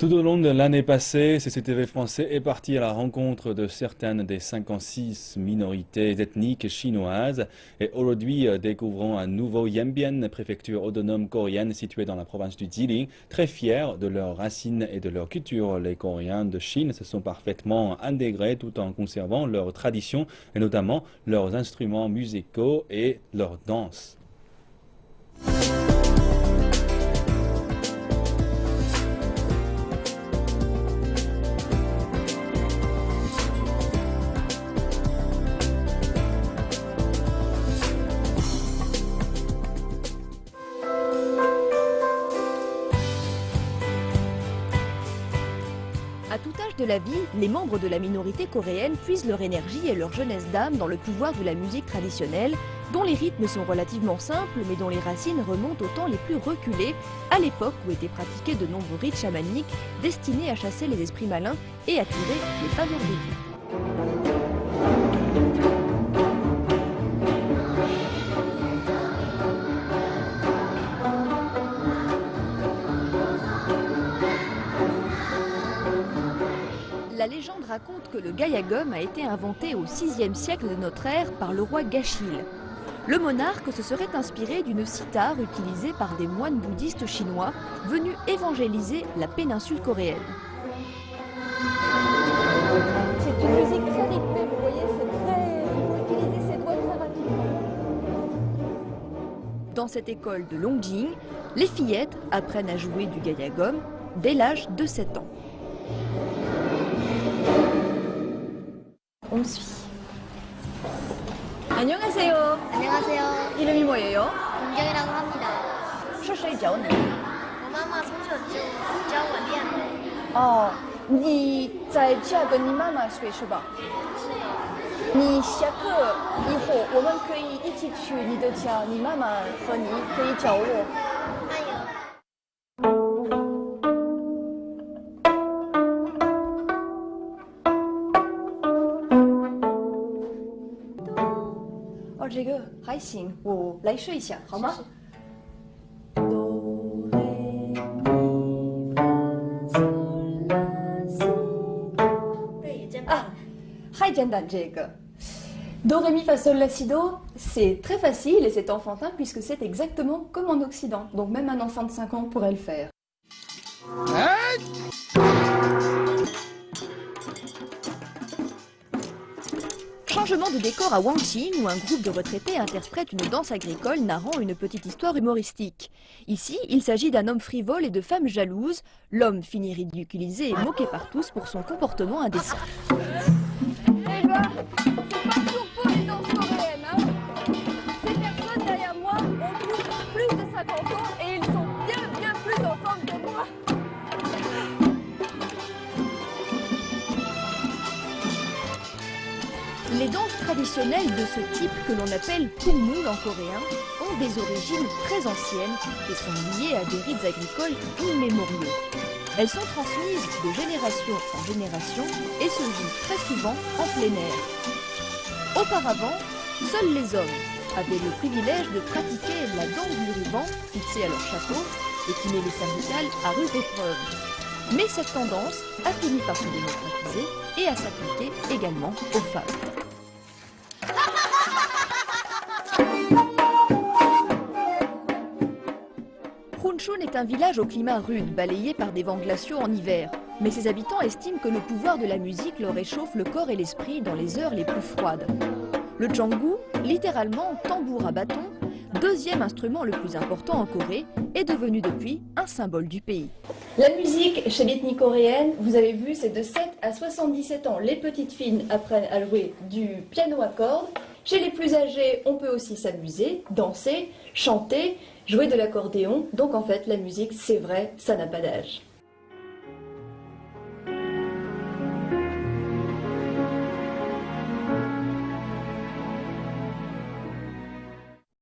Tout au long de l'année passée, CCTV français est parti à la rencontre de certaines des 56 minorités ethniques chinoises. Et aujourd'hui, découvrons à nouveau Yanbian, préfecture autonome coréenne située dans la province du Jilin. Très fiers de leurs racines et de leur culture, les Coréens de Chine se sont parfaitement intégrés tout en conservant leurs traditions et notamment leurs instruments musicaux et leurs danses. À tout âge de la vie, les membres de la minorité coréenne puisent leur énergie et leur jeunesse d'âme dans le pouvoir de la musique traditionnelle, dont les rythmes sont relativement simples, mais dont les racines remontent aux temps les plus reculés, à l'époque où étaient pratiqués de nombreux rites chamaniques destinés à chasser les esprits malins et attirer les faveurs des dieux. La légende raconte que le gayagum a été inventé au VIe siècle de notre ère par le roi Gachil. Le monarque se serait inspiré d'une cithare utilisée par des moines bouddhistes chinois venus évangéliser la péninsule coréenne. C'est une musique très rythmée, vous voyez, il faut utiliser ses doigts très rapidement. Dans cette école de Longjing, les fillettes apprennent à jouer du gayagum dès l'âge de 7 ans. On me suit. 안녕하세요. 안녕하세요. 이름이 뭐예요? 은경이라고 합니다. 是谁教你？我妈妈从小就教我练的。哦，你在家跟你妈妈学是吧？是。你下课以后，我们可以一起去你的家，你妈妈和你可以教我。还有。 哦，这个还行，我来试一下，好吗？啊，还简单这个。Do, ré, mi, fa, sol, la, si, do, c'est très facile et c'est enfantin puisque c'est exactement comme en Occident. Donc même un enfant de 5 ans pourrait le faire. Changement de décor à Wangqing où un groupe de retraités interprète une danse agricole narrant une petite histoire humoristique. Ici, il s'agit d'un homme frivole et de femmes jalouses. L'homme finit ridiculisé et moqué par tous pour son comportement indécent. Eh ben, c'est pas toujours pour les danses coréennes, hein. Ces personnes derrière moi ont tous plus de 50 ans et ils sont bien plus en forme que moi. Les danses traditionnelles de ce type, que l'on appelle Pungmul en coréen, ont des origines très anciennes et sont liées à des rites agricoles immémoriaux. Elles sont transmises de génération en génération et se jouent très souvent en plein air. Auparavant, seuls les hommes avaient le privilège de pratiquer la danse du ruban fixée à leur chapeau et qui met les cervicales à rude épreuve. Mais cette tendance a fini par se démocratiser et à s'appliquer également aux femmes. Hunchun est un village au climat rude, balayé par des vents glaciaux en hiver. Mais ses habitants estiment que le pouvoir de la musique leur réchauffe le corps et l'esprit dans les heures les plus froides. Le Janggu, littéralement tambour à bâton, deuxième instrument le plus important en Corée, est devenu depuis un symbole du pays. La musique chez l'ethnie coréenne, vous avez vu, c'est de 7 à 77 ans. Les petites filles apprennent à jouer du piano à cordes. Chez les plus âgés, on peut aussi s'amuser, danser, chanter, jouer de l'accordéon. Donc en fait, la musique, c'est vrai, ça n'a pas d'âge.